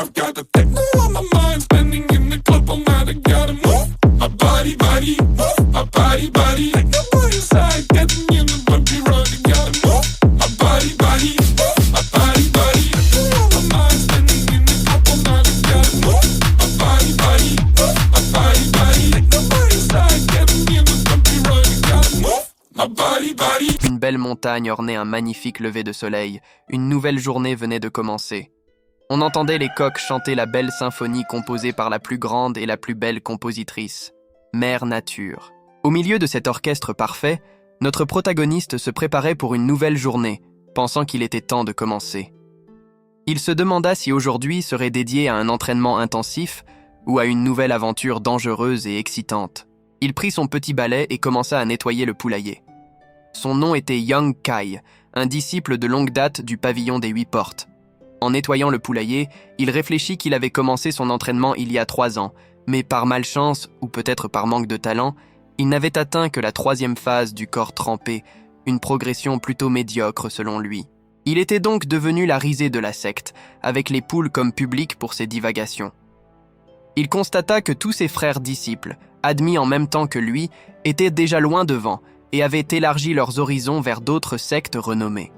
I've got the techno on my mind, spending in the club all night. I gotta move my body, move my body. Techno by your side, getting in the bumpy ride. I gotta move my body, move my body. Techno on my mind, spending in the club all night. I gotta move my body, move my body. Techno by your side, getting in the bumpy ride. I gotta move my body. Une belle montagne ornait un magnifique lever de soleil. Une nouvelle journée venait de commencer. On entendait les coqs chanter la belle symphonie composée par la plus grande et la plus belle compositrice, Mère Nature. Au milieu de cet orchestre parfait, notre protagoniste se préparait pour une nouvelle journée, pensant qu'il était temps de commencer. Il se demanda si aujourd'hui serait dédié à un entraînement intensif ou à une nouvelle aventure dangereuse et excitante. Il prit son petit balai et commença à nettoyer le poulailler. Son nom était Young Kai, un disciple de longue date du pavillon des 8 portes. En nettoyant le poulailler, il réfléchit qu'il avait commencé son entraînement il y a 3 ans, mais par malchance, ou peut-être par manque de talent, il n'avait atteint que la 3e phase du corps trempé, une progression plutôt médiocre selon lui. Il était donc devenu la risée de la secte, avec les poules comme public pour ses divagations. Il constata que tous ses frères disciples, admis en même temps que lui, étaient déjà loin devant et avaient élargi leurs horizons vers d'autres sectes renommées.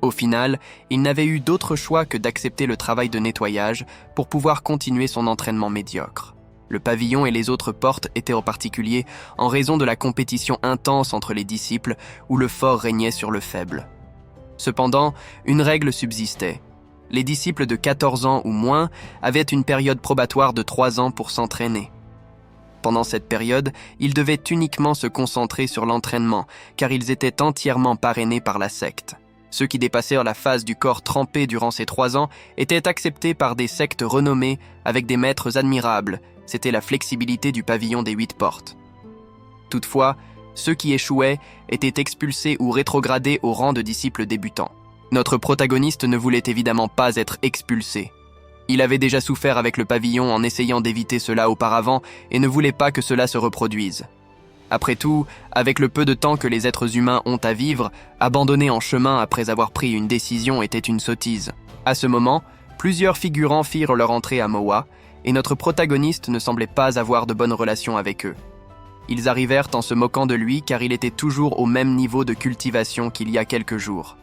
Au final, il n'avait eu d'autre choix que d'accepter le travail de nettoyage pour pouvoir continuer son entraînement médiocre. Le pavillon et les autres portes étaient en particulier en raison de la compétition intense entre les disciples où le fort régnait sur le faible. Cependant, une règle subsistait. Les disciples de 14 ans ou moins avaient une période probatoire de 3 ans pour s'entraîner. Pendant cette période, ils devaient uniquement se concentrer sur l'entraînement, car ils étaient entièrement parrainés par la secte. Ceux qui dépassèrent la phase du corps trempé durant ces 3 ans étaient acceptés par des sectes renommées avec des maîtres admirables. C'était la flexibilité du pavillon des 8 portes. Toutefois, ceux qui échouaient étaient expulsés ou rétrogradés au rang de disciples débutants. Notre protagoniste ne voulait évidemment pas être expulsé. Il avait déjà souffert avec le pavillon en essayant d'éviter cela auparavant et ne voulait pas que cela se reproduise. Après tout, avec le peu de temps que les êtres humains ont à vivre, abandonner en chemin après avoir pris une décision était une sottise. À ce moment, plusieurs figurants firent leur entrée à Moa, et notre protagoniste ne semblait pas avoir de bonnes relations avec eux. Ils arrivèrent en se moquant de lui car il était toujours au même niveau de cultivation qu'il y a quelques jours.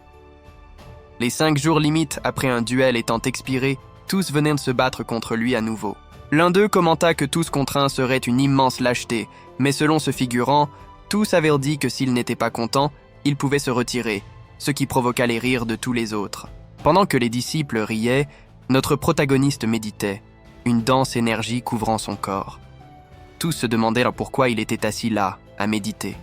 Les 5 jours limites après un duel étant expirés, tous venaient de se battre contre lui à nouveau. L'un d'eux commenta que tous contre un serait une immense lâcheté, mais selon ce figurant, tous avaient dit que s'il n'était pas content, il pouvait se retirer, ce qui provoqua les rires de tous les autres. Pendant que les disciples riaient, notre protagoniste méditait, une dense énergie couvrant son corps. Tous se demandèrent pourquoi il était assis là, à méditer.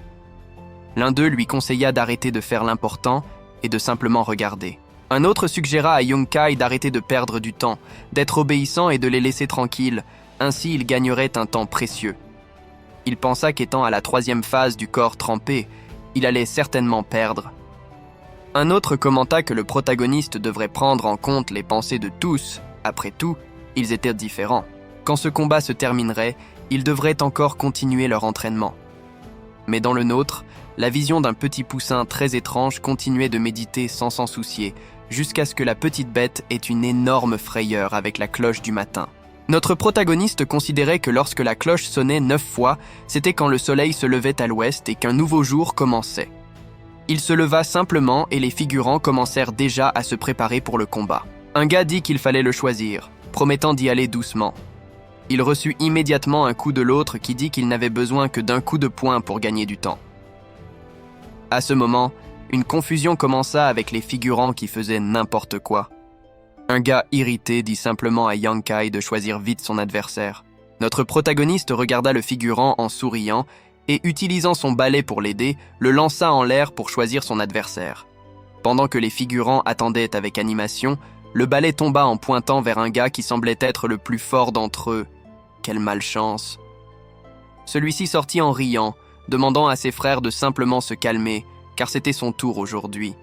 L'un d'eux lui conseilla d'arrêter de faire l'important et de simplement regarder. Un autre suggéra à Young Kai d'arrêter de perdre du temps, d'être obéissant et de les laisser tranquilles, ainsi il gagnerait un temps précieux. Il pensa qu'étant à la 3e phase du corps trempé, il allait certainement perdre. Un autre commenta que le protagoniste devrait prendre en compte les pensées de tous, après tout, ils étaient différents. Quand ce combat se terminerait, ils devraient encore continuer leur entraînement. Mais dans le nôtre, la vision d'un petit poussin très étrange continuait de méditer sans s'en soucier, jusqu'à ce que la petite bête ait une énorme frayeur avec la cloche du matin. Notre protagoniste considérait que lorsque la cloche sonnait 9 fois, c'était quand le soleil se levait à l'ouest et qu'un nouveau jour commençait. Il se leva simplement et les figurants commencèrent déjà à se préparer pour le combat. Un gars dit qu'il fallait le choisir, promettant d'y aller doucement. Il reçut immédiatement un coup de l'autre qui dit qu'il n'avait besoin que d'un coup de poing pour gagner du temps. À ce moment, une confusion commença avec les figurants qui faisaient n'importe quoi. Un gars irrité dit simplement à Young Kai de choisir vite son adversaire. Notre protagoniste regarda le figurant en souriant et, utilisant son balai pour l'aider, le lança en l'air pour choisir son adversaire. Pendant que les figurants attendaient avec animation, le balai tomba en pointant vers un gars qui semblait être le plus fort d'entre eux. Quelle malchance! Celui-ci sortit en riant, demandant à ses frères de simplement se calmer, car c'était son tour aujourd'hui.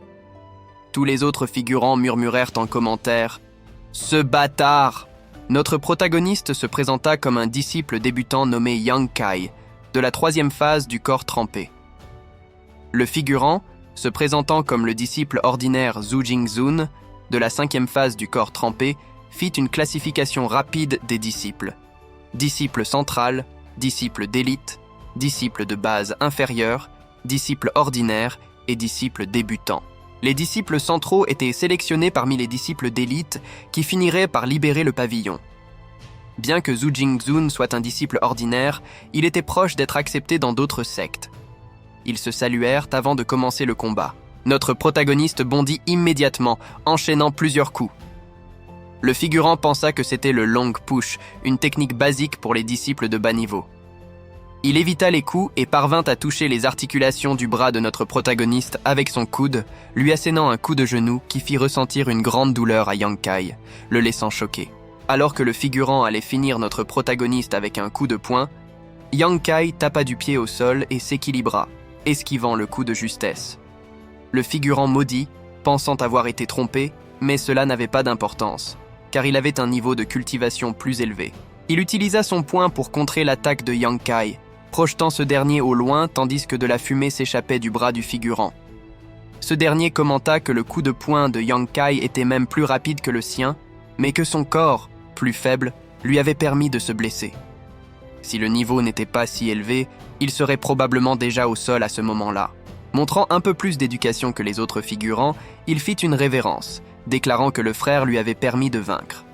Tous les autres figurants murmurèrent en commentaire « Ce bâtard !» Notre protagoniste se présenta comme un disciple débutant nommé Young Kai, de la 3e phase du corps trempé. Le figurant, se présentant comme le disciple ordinaire Zhu Jingzun, de la 5e phase du corps trempé, fit une classification rapide des disciples. Disciples central, disciples d'élite, disciples de base inférieure, disciples ordinaires et disciples débutants. Les disciples centraux étaient sélectionnés parmi les disciples d'élite qui finiraient par libérer le pavillon. Bien que Zhu Jingzun soit un disciple ordinaire, il était proche d'être accepté dans d'autres sectes. Ils se saluèrent avant de commencer le combat. Notre protagoniste bondit immédiatement, enchaînant plusieurs coups. Le figurant pensa que c'était le long push, une technique basique pour les disciples de bas niveau. Il évita les coups et parvint à toucher les articulations du bras de notre protagoniste avec son coude, lui assénant un coup de genou qui fit ressentir une grande douleur à Yang Kai, le laissant choqué. Alors que le figurant allait finir notre protagoniste avec un coup de poing, Yang Kai tapa du pied au sol et s'équilibra, esquivant le coup de justesse. Le figurant maudit, pensant avoir été trompé, mais cela n'avait pas d'importance, car il avait un niveau de cultivation plus élevé. Il utilisa son poing pour contrer l'attaque de Yang Kai, projetant ce dernier au loin tandis que de la fumée s'échappait du bras du figurant. Ce dernier commenta que le coup de poing de Yang Kai était même plus rapide que le sien, mais que son corps, plus faible, lui avait permis de se blesser. Si le niveau n'était pas si élevé, il serait probablement déjà au sol à ce moment-là. Montrant un peu plus d'éducation que les autres figurants, il fit une révérence, déclarant que le frère lui avait permis de vaincre.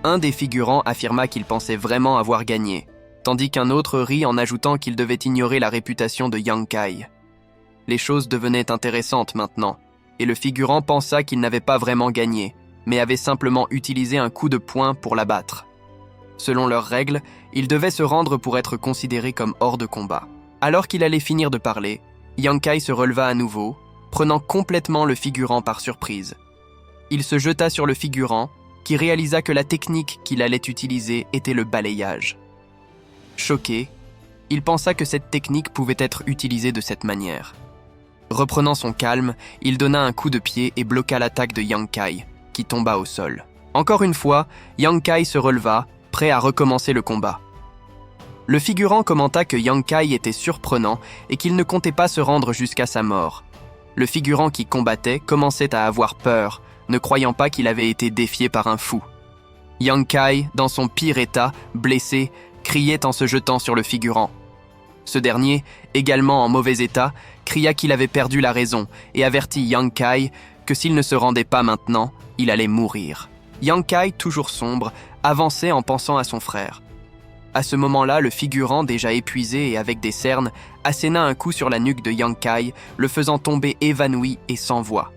Un des figurants affirma qu'il pensait vraiment avoir gagné, tandis qu'un autre rit en ajoutant qu'il devait ignorer la réputation de Yang Kai. Les choses devenaient intéressantes maintenant, et le figurant pensa qu'il n'avait pas vraiment gagné, mais avait simplement utilisé un coup de poing pour l'abattre. Selon leurs règles, il devait se rendre pour être considéré comme hors de combat. Alors qu'il allait finir de parler, Yang Kai se releva à nouveau, prenant complètement le figurant par surprise. Il se jeta sur le figurant, qui réalisa que la technique qu'il allait utiliser était le balayage. Choqué, il pensa que cette technique pouvait être utilisée de cette manière. Reprenant son calme, il donna un coup de pied et bloqua l'attaque de Yang Kai, qui tomba au sol. Encore une fois, Yang Kai se releva, prêt à recommencer le combat. Le figurant commenta que Yang Kai était surprenant et qu'il ne comptait pas se rendre jusqu'à sa mort. Le figurant qui combattait commençait à avoir peur, ne croyant pas qu'il avait été défié par un fou. Yang Kai, dans son pire état, blessé, criait en se jetant sur le figurant. Ce dernier, également en mauvais état, cria qu'il avait perdu la raison et avertit Yang Kai que s'il ne se rendait pas maintenant, il allait mourir. Yang Kai, toujours sombre, avançait en pensant à son frère. À ce moment-là, le figurant, déjà épuisé et avec des cernes, asséna un coup sur la nuque de Yang Kai, le faisant tomber évanoui et sans voix.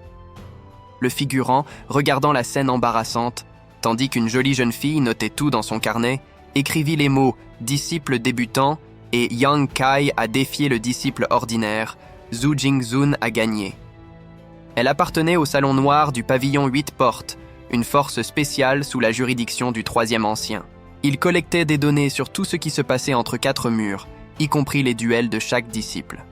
Le figurant, regardant la scène embarrassante, tandis qu'une jolie jeune fille notait tout dans son carnet, écrivit les mots « disciple débutant » et « Yang Kai a défié le disciple ordinaire, Zhu Jingzun a gagné ». Elle appartenait au Salon Noir du pavillon 8 portes, une force spéciale sous la juridiction du 3e ancien. Il collectait des données sur tout ce qui se passait entre 4 murs, y compris les duels de chaque disciple.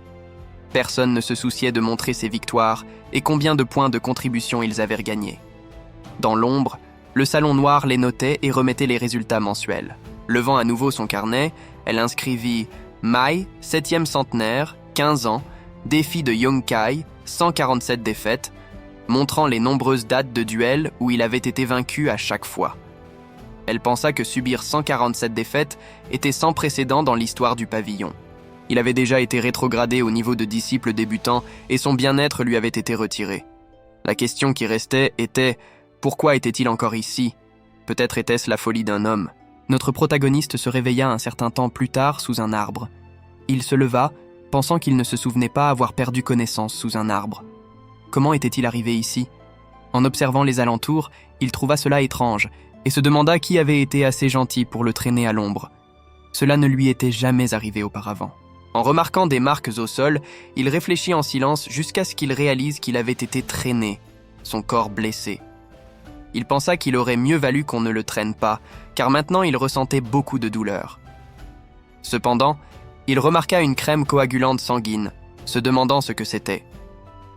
Personne ne se souciait de montrer ses victoires et combien de points de contribution ils avaient gagnés. Dans l'ombre, le Salon Noir les notait et remettait les résultats mensuels. Levant à nouveau son carnet, elle inscrivit « Mai, 7e centenaire, 15 ans, défi de Yang Kai, 147 défaites », montrant les nombreuses dates de duels où il avait été vaincu à chaque fois. Elle pensa que subir 147 défaites était sans précédent dans l'histoire du pavillon. Il avait déjà été rétrogradé au niveau de disciple débutant et son bien-être lui avait été retiré. La question qui restait était « Pourquoi était-il encore ici ?» Peut-être était-ce la folie d'un homme. Notre protagoniste se réveilla un certain temps plus tard sous un arbre. Il se leva, pensant qu'il ne se souvenait pas avoir perdu connaissance sous un arbre. Comment était-il arrivé ici ? En observant les alentours, il trouva cela étrange et se demanda qui avait été assez gentil pour le traîner à l'ombre. Cela ne lui était jamais arrivé auparavant. En remarquant des marques au sol, il réfléchit en silence jusqu'à ce qu'il réalise qu'il avait été traîné, son corps blessé. Il pensa qu'il aurait mieux valu qu'on ne le traîne pas, car maintenant il ressentait beaucoup de douleur. Cependant, il remarqua une crème coagulante sanguine, se demandant ce que c'était.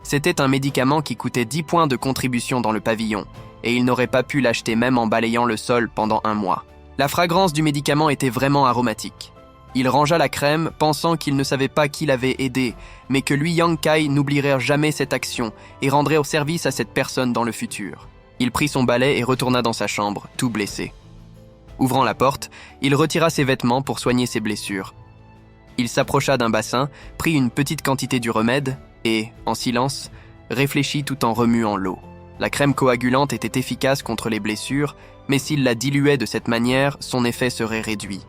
C'était un médicament qui coûtait 10 points de contribution dans le pavillon, et il n'aurait pas pu l'acheter même en balayant le sol pendant 1 mois. La fragrance du médicament était vraiment aromatique. Il rangea la crème, pensant qu'il ne savait pas qui l'avait aidé, mais que lui, Yang Kai, n'oublierait jamais cette action et rendrait service à cette personne dans le futur. Il prit son balai et retourna dans sa chambre, tout blessé. Ouvrant la porte, il retira ses vêtements pour soigner ses blessures. Il s'approcha d'un bassin, prit une petite quantité du remède et, en silence, réfléchit tout en remuant l'eau. La crème coagulante était efficace contre les blessures, mais s'il la diluait de cette manière, son effet serait réduit.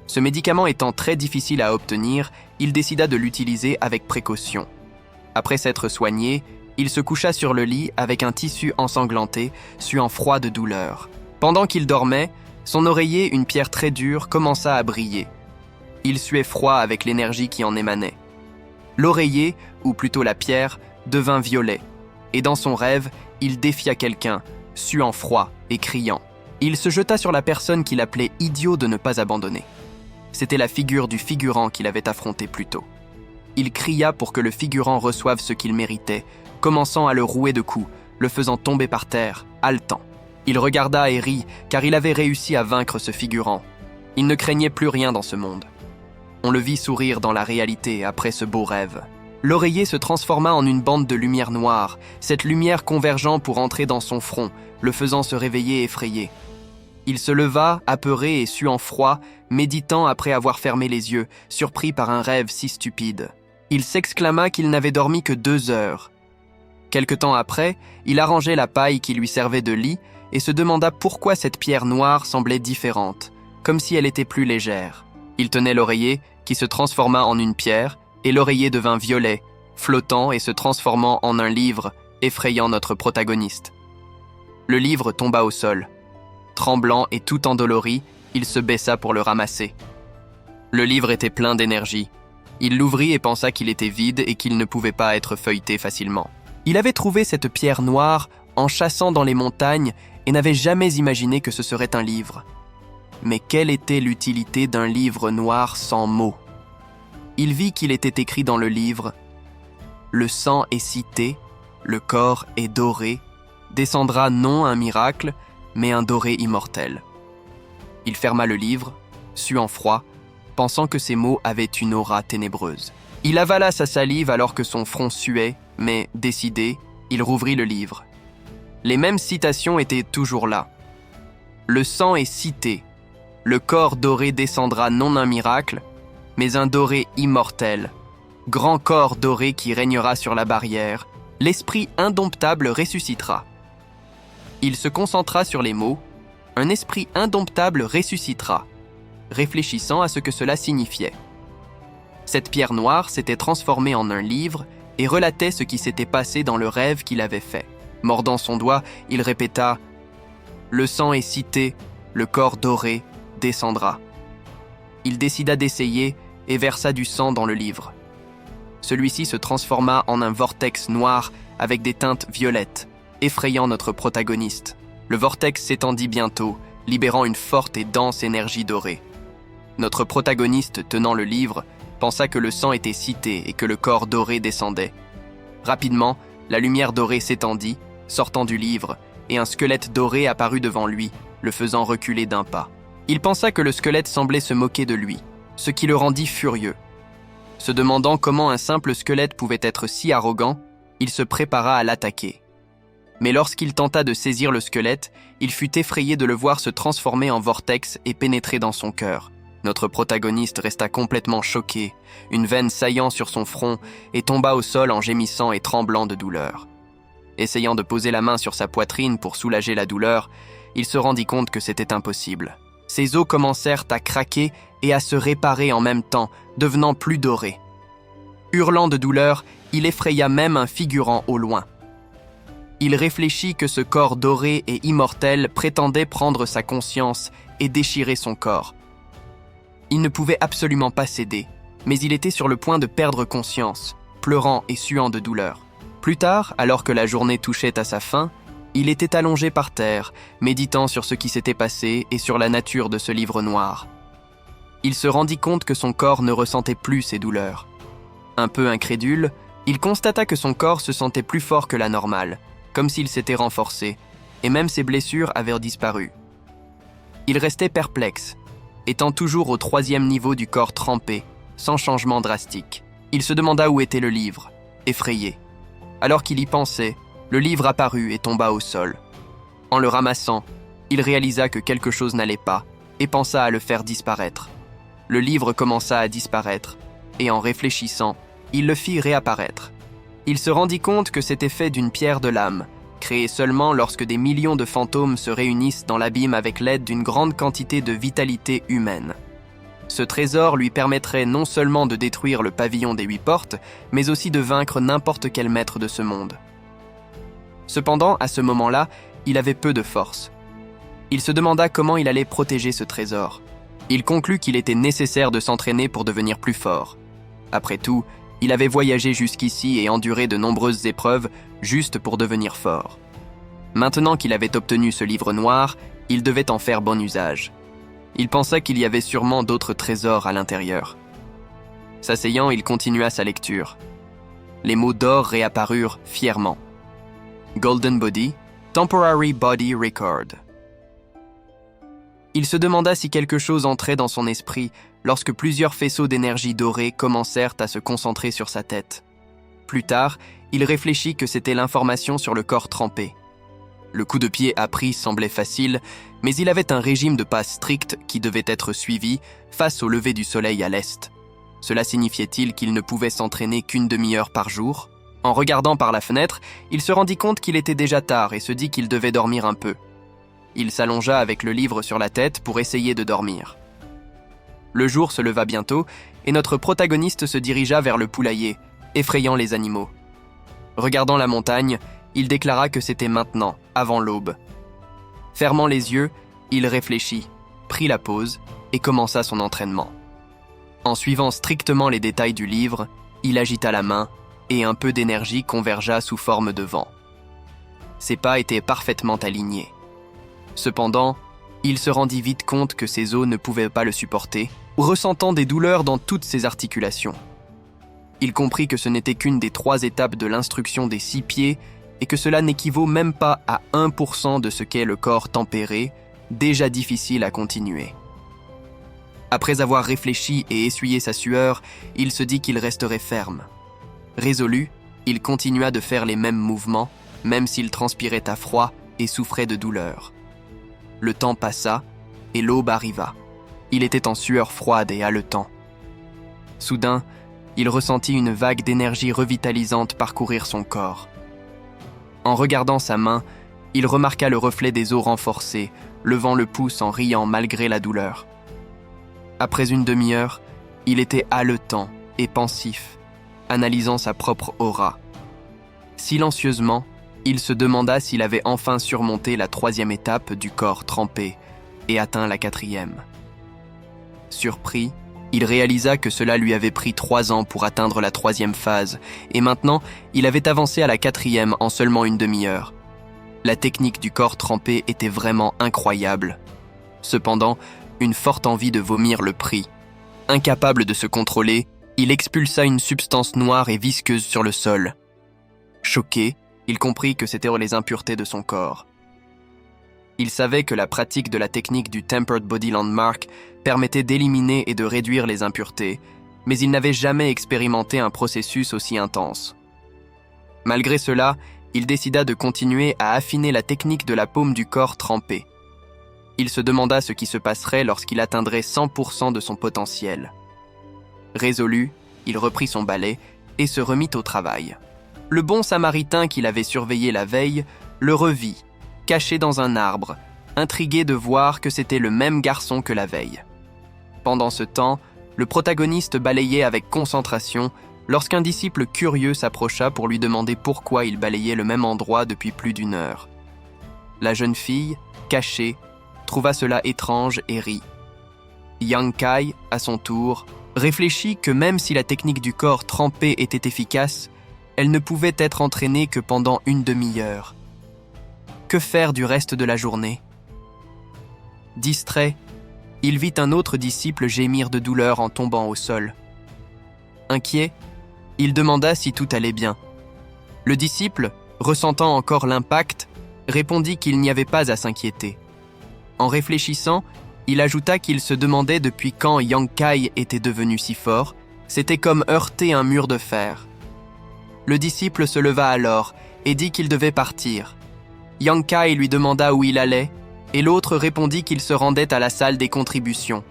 Ce médicament étant très difficile à obtenir, il décida de l'utiliser avec précaution. Après s'être soigné, il se coucha sur le lit avec un tissu ensanglanté, suant froid de douleur. Pendant qu'il dormait, son oreiller, une pierre très dure, commença à briller. Il suait froid avec l'énergie qui en émanait. L'oreiller, ou plutôt la pierre, devint violet, et dans son rêve, il défia quelqu'un, suant froid et criant. Il se jeta sur la personne qu'il appelait idiot de ne pas abandonner. C'était la figure du figurant qu'il avait affronté plus tôt. Il cria pour que le figurant reçoive ce qu'il méritait, commençant à le rouer de coups, le faisant tomber par terre, haletant. Il regarda et rit, car il avait réussi à vaincre ce figurant. Il ne craignait plus rien dans ce monde. On le vit sourire dans la réalité après ce beau rêve. L'oreiller se transforma en une bande de lumière noire, cette lumière convergeant pour entrer dans son front, le faisant se réveiller effrayé. Il se leva, apeuré et suant froid, méditant après avoir fermé les yeux, surpris par un rêve si stupide. Il s'exclama qu'il n'avait dormi que 2 heures. Quelque temps après, il arrangeait la paille qui lui servait de lit et se demanda pourquoi cette pierre noire semblait différente, comme si elle était plus légère. Il tenait l'oreiller, qui se transforma en une pierre, et l'oreiller devint violet, flottant et se transformant en un livre, effrayant notre protagoniste. Le livre tomba au sol. Tremblant et tout endolori, il se baissa pour le ramasser. Le livre était plein d'énergie. Il l'ouvrit et pensa qu'il était vide et qu'il ne pouvait pas être feuilleté facilement. Il avait trouvé cette pierre noire en chassant dans les montagnes et n'avait jamais imaginé que ce serait un livre. Mais quelle était l'utilité d'un livre noir sans mots? Il vit qu'il était écrit dans le livre « Le sang est cité, le corps est doré, descendra non un miracle, mais un doré immortel. » Il ferma le livre, suant froid, pensant que ces mots avaient une aura ténébreuse. Il avala sa salive alors que son front suait, mais, décidé, il rouvrit le livre. Les mêmes citations étaient toujours là. « Le sang est cité, le corps doré descendra non un miracle, mais un doré immortel. Grand corps doré qui régnera sur la barrière, l'esprit indomptable ressuscitera. » Il se concentra sur les mots « Un esprit indomptable ressuscitera », réfléchissant à ce que cela signifiait. Cette pierre noire s'était transformée en un livre et relatait ce qui s'était passé dans le rêve qu'il avait fait. Mordant son doigt, il répéta « Le sang est cité, le corps doré descendra. » Il décida d'essayer et versa du sang dans le livre. Celui-ci se transforma en un vortex noir avec des teintes violettes, effrayant notre protagoniste. Le vortex s'étendit bientôt, libérant une forte et dense énergie dorée. Notre protagoniste, tenant le livre, pensa que le sang était cité et que le corps doré descendait. Rapidement, la lumière dorée s'étendit, sortant du livre, et un squelette doré apparut devant lui, le faisant reculer d'un pas. Il pensa que le squelette semblait se moquer de lui, ce qui le rendit furieux. Se demandant comment un simple squelette pouvait être si arrogant, il se prépara à l'attaquer. Mais lorsqu'il tenta de saisir le squelette, il fut effrayé de le voir se transformer en vortex et pénétrer dans son cœur. Notre protagoniste resta complètement choqué, une veine saillant sur son front, et tomba au sol en gémissant et tremblant de douleur. Essayant de poser la main sur sa poitrine pour soulager la douleur, il se rendit compte que c'était impossible. Ses os commencèrent à craquer et à se réparer en même temps, devenant plus dorés. Hurlant de douleur, il effraya même un figurant au loin. Il réfléchit que ce corps doré et immortel prétendait prendre sa conscience et déchirer son corps. Il ne pouvait absolument pas céder, mais il était sur le point de perdre conscience, pleurant et suant de douleur. Plus tard, alors que la journée touchait à sa fin, il était allongé par terre, méditant sur ce qui s'était passé et sur la nature de ce livre noir. Il se rendit compte que son corps ne ressentait plus ses douleurs. Un peu incrédule, il constata que son corps se sentait plus fort que la normale, comme s'il s'était renforcé, et même ses blessures avaient disparu. Il restait perplexe, étant toujours au 3e niveau du corps trempé, sans changement drastique. Il se demanda où était le livre, effrayé. Alors qu'il y pensait, le livre apparut et tomba au sol. En le ramassant, il réalisa que quelque chose n'allait pas et pensa à le faire disparaître. Le livre commença à disparaître et en réfléchissant, il le fit réapparaître. Il se rendit compte que c'était fait d'une pierre de l'âme, créée seulement lorsque des millions de fantômes se réunissent dans l'abîme avec l'aide d'une grande quantité de vitalité humaine. Ce trésor lui permettrait non seulement de détruire le pavillon des 8 portes, mais aussi de vaincre n'importe quel maître de ce monde. Cependant, à ce moment-là, il avait peu de force. Il se demanda comment il allait protéger ce trésor. Il conclut qu'il était nécessaire de s'entraîner pour devenir plus fort. Après tout, il avait voyagé jusqu'ici et enduré de nombreuses épreuves juste pour devenir fort. Maintenant qu'il avait obtenu ce livre noir, il devait en faire bon usage. Il pensa qu'il y avait sûrement d'autres trésors à l'intérieur. S'asseyant, il continua sa lecture. Les mots d'or réapparurent fièrement. Golden Body, Temporary Body Record. Il se demanda si quelque chose entrait dans son esprit lorsque plusieurs faisceaux d'énergie dorée commencèrent à se concentrer sur sa tête. Plus tard, il réfléchit que c'était l'information sur le corps trempé. Le coup de pied appris semblait facile, mais il avait un régime de pas strict qui devait être suivi face au lever du soleil à l'est. Cela signifiait-il qu'il ne pouvait s'entraîner qu'une demi-heure par jour ? En regardant par la fenêtre, il se rendit compte qu'il était déjà tard et se dit qu'il devait dormir un peu. Il s'allongea avec le livre sur la tête pour essayer de dormir. Le jour se leva bientôt et notre protagoniste se dirigea vers le poulailler, effrayant les animaux. Regardant la montagne, il déclara que c'était maintenant, avant l'aube. Fermant les yeux, il réfléchit, prit la pause et commença son entraînement. En suivant strictement les détails du livre, il agita la main et un peu d'énergie convergea sous forme de vent. Ses pas étaient parfaitement alignés. Cependant, il se rendit vite compte que ses os ne pouvaient pas le supporter, ressentant des douleurs dans toutes ses articulations. Il comprit que ce n'était qu'une des 3 étapes de l'instruction des 6 pieds et que cela n'équivaut même pas à 1% de ce qu'est le corps tempéré, déjà difficile à continuer. Après avoir réfléchi et essuyé sa sueur, il se dit qu'il resterait ferme. Résolu, il continua de faire les mêmes mouvements, même s'il transpirait à froid et souffrait de douleur. Le temps passa et l'aube arriva. Il était en sueur froide et haletant. Soudain, il ressentit une vague d'énergie revitalisante parcourir son corps. En regardant sa main, il remarqua le reflet des os renforcés, levant le pouce en riant malgré la douleur. Après une demi-heure, il était haletant et pensif, analysant sa propre aura. Silencieusement, il se demanda s'il avait enfin surmonté la 3e étape du corps trempé et atteint la 4e. Surpris, il réalisa que cela lui avait pris 3 ans pour atteindre la 3e phase, et maintenant, il avait avancé à la 4e en seulement une demi-heure. La technique du corps trempé était vraiment incroyable. Cependant, une forte envie de vomir le prit. Incapable de se contrôler, il expulsa une substance noire et visqueuse sur le sol. Choqué, il comprit que c'était les impuretés de son corps. Il savait que la pratique de la technique du Tempered Body Landmark permettait d'éliminer et de réduire les impuretés, mais il n'avait jamais expérimenté un processus aussi intense. Malgré cela, il décida de continuer à affiner la technique de la paume du corps trempé. Il se demanda ce qui se passerait lorsqu'il atteindrait 100% de son potentiel. Résolu, il reprit son balai et se remit au travail. Le bon samaritain qu'il avait surveillé la veille le revit, caché dans un arbre, intrigué de voir que c'était le même garçon que la veille. Pendant ce temps, le protagoniste balayait avec concentration lorsqu'un disciple curieux s'approcha pour lui demander pourquoi il balayait le même endroit depuis plus d'1 heure. La jeune fille, cachée, trouva cela étrange et rit. Yang Kai, à son tour, réfléchit que même si la technique du corps trempé était efficace, elle ne pouvait être entraînée que pendant une demi-heure. Que faire du reste de la journée ? Distrait, il vit un autre disciple gémir de douleur en tombant au sol. Inquiet, il demanda si tout allait bien. Le disciple, ressentant encore l'impact, répondit qu'il n'y avait pas à s'inquiéter. En réfléchissant, il ajouta qu'il se demandait depuis quand Yang Kai était devenu si fort, c'était comme heurter un mur de fer. Le disciple se leva alors et dit qu'il devait partir. Yang Kai lui demanda où il allait, et l'autre répondit qu'il se rendait à la salle des contributions.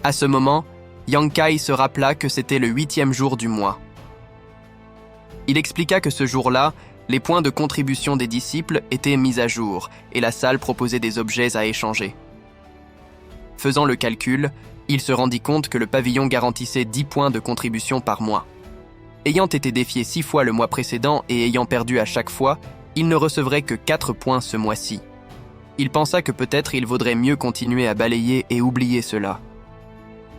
À ce moment, Yang Kai se rappela que c'était le 8e jour du mois. Il expliqua que ce jour-là, les points de contribution des disciples étaient mis à jour et la salle proposait des objets à échanger. Faisant le calcul, il se rendit compte que le pavillon garantissait 10 points de contribution par mois. Ayant été défié 6 fois le mois précédent et ayant perdu à chaque fois, il ne recevrait que 4 points ce mois-ci. Il pensa que peut-être il vaudrait mieux continuer à balayer et oublier cela.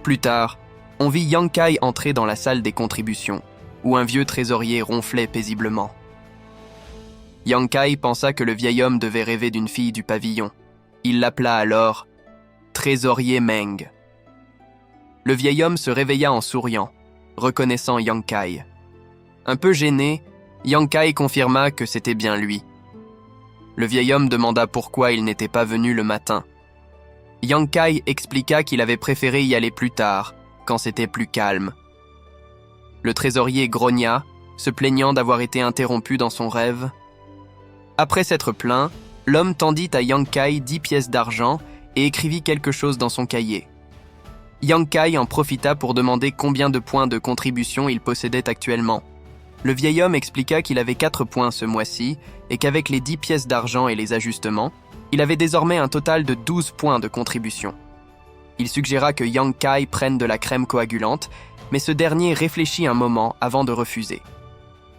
Plus tard, on vit Yang Kai entrer dans la salle des contributions, où un vieux trésorier ronflait paisiblement. Yang Kai pensa que le vieil homme devait rêver d'une fille du pavillon. Il l'appela alors « Trésorier Meng ». Le vieil homme se réveilla en souriant, reconnaissant Yang Kai. Un peu gêné, Yang Kai confirma que c'était bien lui. Le vieil homme demanda pourquoi il n'était pas venu le matin. Yang Kai expliqua qu'il avait préféré y aller plus tard, quand c'était plus calme. Le trésorier grogna, se plaignant d'avoir été interrompu dans son rêve. Après s'être plaint, l'homme tendit à Yang Kai 10 pièces d'argent et écrivit quelque chose dans son cahier. Yang Kai en profita pour demander combien de points de contribution il possédait actuellement. Le vieil homme expliqua qu'il avait 4 points ce mois-ci et qu'avec les 10 pièces d'argent et les ajustements, il avait désormais un total de 12 points de contribution. Il suggéra que Yang Kai prenne de la crème coagulante, mais ce dernier réfléchit un moment avant de refuser.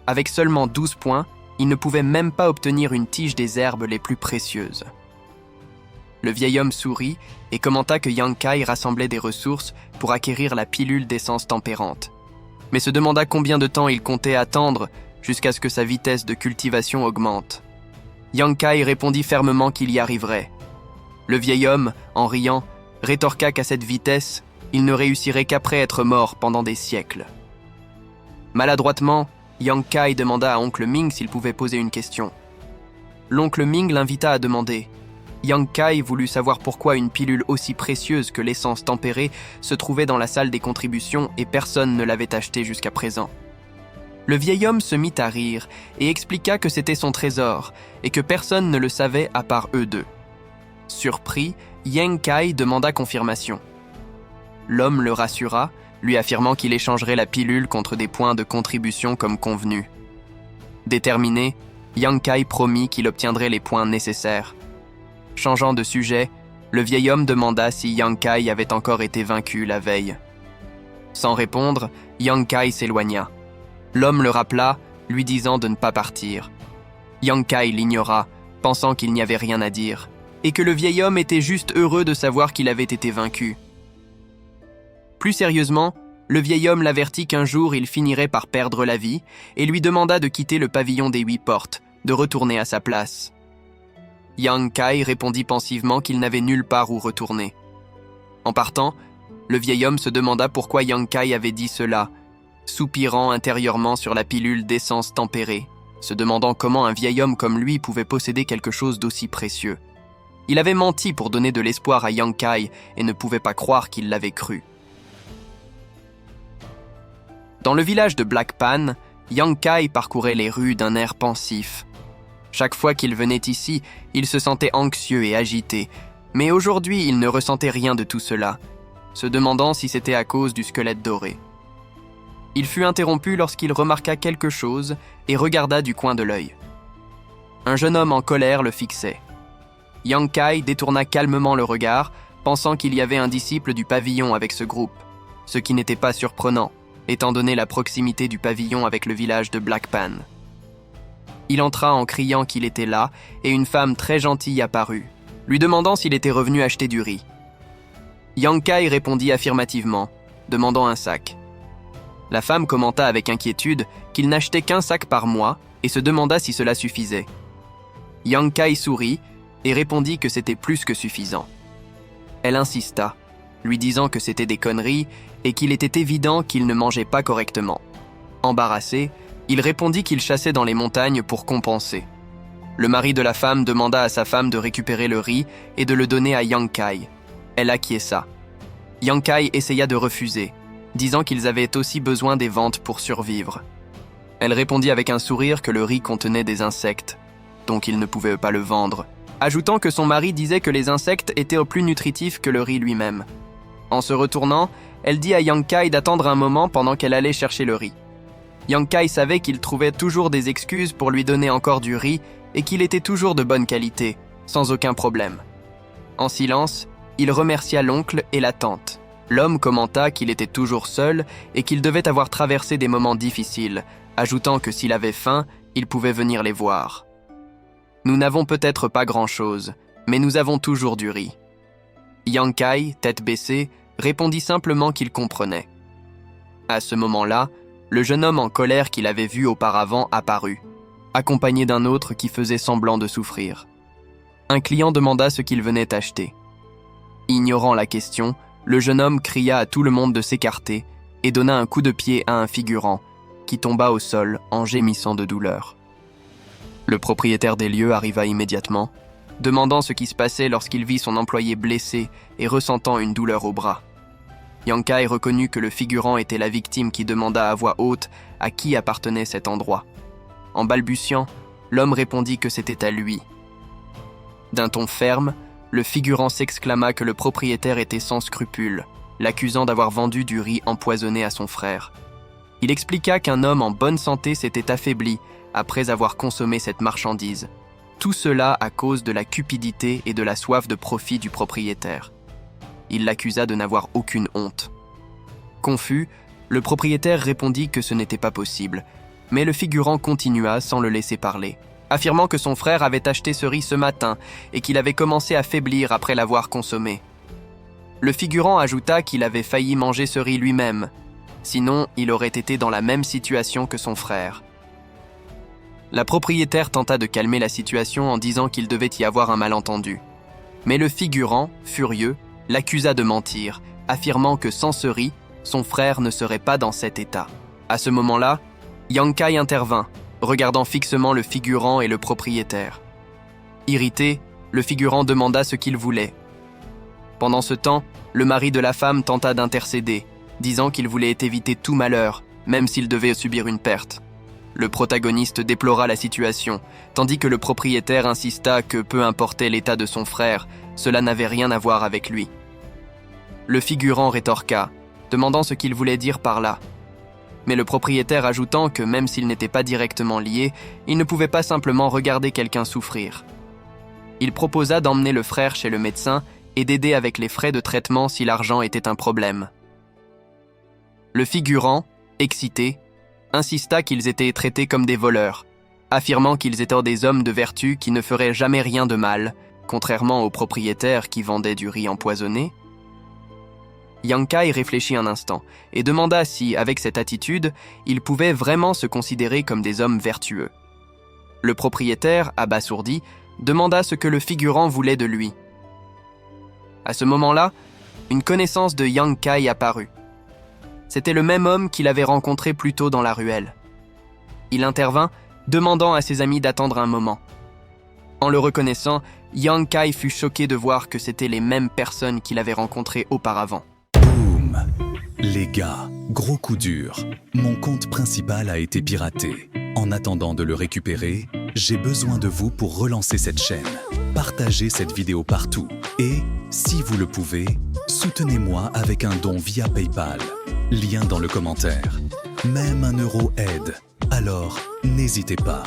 Avec seulement 12 points, il ne pouvait même pas obtenir une tige des herbes les plus précieuses. Le vieil homme sourit et commenta que Yang Kai rassemblait des ressources pour acquérir la pilule d'essence tempérante, mais se demanda combien de temps il comptait attendre jusqu'à ce que sa vitesse de cultivation augmente. Yang Kai répondit fermement qu'il y arriverait. Le vieil homme, en riant, rétorqua qu'à cette vitesse, il ne réussirait qu'après être mort pendant des siècles. Maladroitement, Yang Kai demanda à oncle Ming s'il pouvait poser une question. L'oncle Ming l'invita à demander. Yang Kai voulut savoir pourquoi une pilule aussi précieuse que l'essence tempérée se trouvait dans la salle des contributions et personne ne l'avait achetée jusqu'à présent. Le vieil homme se mit à rire et expliqua que c'était son trésor et que personne ne le savait à part eux deux. Surpris, Yang Kai demanda confirmation. L'homme le rassura, lui affirmant qu'il échangerait la pilule contre des points de contribution comme convenu. Déterminé, Yang Kai promit qu'il obtiendrait les points nécessaires. Changeant de sujet, le vieil homme demanda si Yang Kai avait encore été vaincu la veille. Sans répondre, Yang Kai s'éloigna. L'homme le rappela, lui disant de ne pas partir. Yang Kai l'ignora, pensant qu'il n'y avait rien à dire, et que le vieil homme était juste heureux de savoir qu'il avait été vaincu. Plus sérieusement, le vieil homme l'avertit qu'un jour il finirait par perdre la vie et lui demanda de quitter le pavillon des 8 portes, de retourner à sa place. Yang Kai répondit pensivement qu'il n'avait nulle part où retourner. En partant, le vieil homme se demanda pourquoi Yang Kai avait dit cela, soupirant intérieurement sur la pilule d'essence tempérée, se demandant comment un vieil homme comme lui pouvait posséder quelque chose d'aussi précieux. Il avait menti pour donner de l'espoir à Yang Kai et ne pouvait pas croire qu'il l'avait cru. Dans le village de Black Pan, Yang Kai parcourait les rues d'un air pensif. Chaque fois qu'il venait ici, il se sentait anxieux et agité, mais aujourd'hui il ne ressentait rien de tout cela, se demandant si c'était à cause du squelette doré. Il fut interrompu lorsqu'il remarqua quelque chose et regarda du coin de l'œil. Un jeune homme en colère le fixait. Yang Kai détourna calmement le regard, pensant qu'il y avait un disciple du pavillon avec ce groupe, ce qui n'était pas surprenant, étant donné la proximité du pavillon avec le village de Black Pan. Il entra en criant qu'il était là, et une femme très gentille apparut, lui demandant s'il était revenu acheter du riz. Yang Kai répondit affirmativement, demandant un sac. La femme commenta avec inquiétude qu'il n'achetait qu'un sac par mois et se demanda si cela suffisait. Yang Kai sourit et répondit que c'était plus que suffisant. Elle insista, lui disant que c'était des conneries et qu'il était évident qu'il ne mangeait pas correctement. Embarrassé, il répondit qu'il chassait dans les montagnes pour compenser. Le mari de la femme demanda à sa femme de récupérer le riz et de le donner à Yang Kai. Elle acquiesça. Yang Kai essaya de refuser, disant qu'ils avaient aussi besoin des ventes pour survivre. Elle répondit avec un sourire que le riz contenait des insectes. donc il ne pouvait pas le vendre, ajoutant que son mari disait que les insectes étaient plus nutritifs que le riz lui-même. En se retournant, elle dit à Yang Kai d'attendre un moment pendant qu'elle allait chercher le riz. Yang Kai savait qu'il trouvait toujours des excuses pour lui donner encore du riz et qu'il était toujours de bonne qualité, sans aucun problème. En silence, il remercia l'oncle et la tante. L'homme commenta qu'il était toujours seul et qu'il devait avoir traversé des moments difficiles, ajoutant que s'il avait faim, il pouvait venir les voir. Nous n'avons peut-être pas grand-chose, mais nous avons toujours du riz. Yang Kai, tête baissée, répondit simplement qu'il comprenait. À ce moment-là, le jeune homme en colère qu'il avait vu auparavant apparut, accompagné d'un autre qui faisait semblant de souffrir. Un client demanda ce qu'il venait acheter. Ignorant la question, le jeune homme cria à tout le monde de s'écarter et donna un coup de pied à un figurant, qui tomba au sol en gémissant de douleur. Le propriétaire des lieux arriva immédiatement, demandant ce qui se passait lorsqu'il vit son employé blessé et ressentant une douleur au bras. Yang Kai reconnut que le figurant était la victime qui demanda à voix haute à qui appartenait cet endroit. En balbutiant, l'homme répondit que c'était à lui. D'un ton ferme, le figurant s'exclama que le propriétaire était sans scrupules, l'accusant d'avoir vendu du riz empoisonné à son frère. Il expliqua qu'un homme en bonne santé s'était affaibli après avoir consommé cette marchandise. Tout cela à cause de la cupidité et de la soif de profit du propriétaire. Il l'accusa de n'avoir aucune honte. Confus, le propriétaire répondit que ce n'était pas possible, mais le figurant continua sans le laisser parler, affirmant que son frère avait acheté ce riz ce matin et qu'il avait commencé à faiblir après l'avoir consommé. Le figurant ajouta qu'il avait failli manger ce riz lui-même, sinon il aurait été dans la même situation que son frère. La propriétaire tenta de calmer la situation en disant qu'il devait y avoir un malentendu. Mais le figurant, furieux, l'accusa de mentir, affirmant que sans ce riz, son frère ne serait pas dans cet état. À ce moment-là, Yang Kai intervint, regardant fixement le figurant et le propriétaire. Irrité, le figurant demanda ce qu'il voulait. Pendant ce temps, le mari de la femme tenta d'intercéder, disant qu'il voulait éviter tout malheur, même s'il devait subir une perte. Le protagoniste déplora la situation, tandis que le propriétaire insista que peu importait l'état de son frère, cela n'avait rien à voir avec lui. Le figurant rétorqua, demandant ce qu'il voulait dire par là. Mais le propriétaire ajoutant que même s'il n'était pas directement lié, il ne pouvait pas simplement regarder quelqu'un souffrir. Il proposa d'emmener le frère chez le médecin et d'aider avec les frais de traitement si l'argent était un problème. Le figurant, excité, insista qu'ils étaient traités comme des voleurs, affirmant qu'ils étaient des hommes de vertu qui ne feraient jamais rien de mal, contrairement au propriétaire qui vendait du riz empoisonné. Yang Kai réfléchit un instant et demanda si, avec cette attitude, ils pouvaient vraiment se considérer comme des hommes vertueux. Le propriétaire, abasourdi, demanda ce que le figurant voulait de lui. À ce moment-là, une connaissance de Yang Kai apparut. C'était le même homme qu'il avait rencontré plus tôt dans la ruelle. Il intervint, demandant à ses amis d'attendre un moment. En le reconnaissant, Yang Kai fut choqué de voir que c'étaient les mêmes personnes qu'il avait rencontrées auparavant. Boum! Les gars, gros coup dur. Mon compte principal a été piraté. En attendant de le récupérer, j'ai besoin de vous pour relancer cette chaîne. Partagez cette vidéo partout. Et, si vous le pouvez, soutenez-moi avec un don via PayPal. Lien dans le commentaire. Même 1 euro aide. Alors, n'hésitez pas.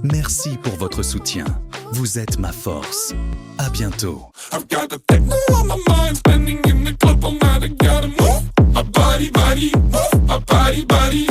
Merci pour votre soutien. Vous êtes ma force. À bientôt. I've got the techno on my mind, standing in the club all night. I gotta move my body, move my body.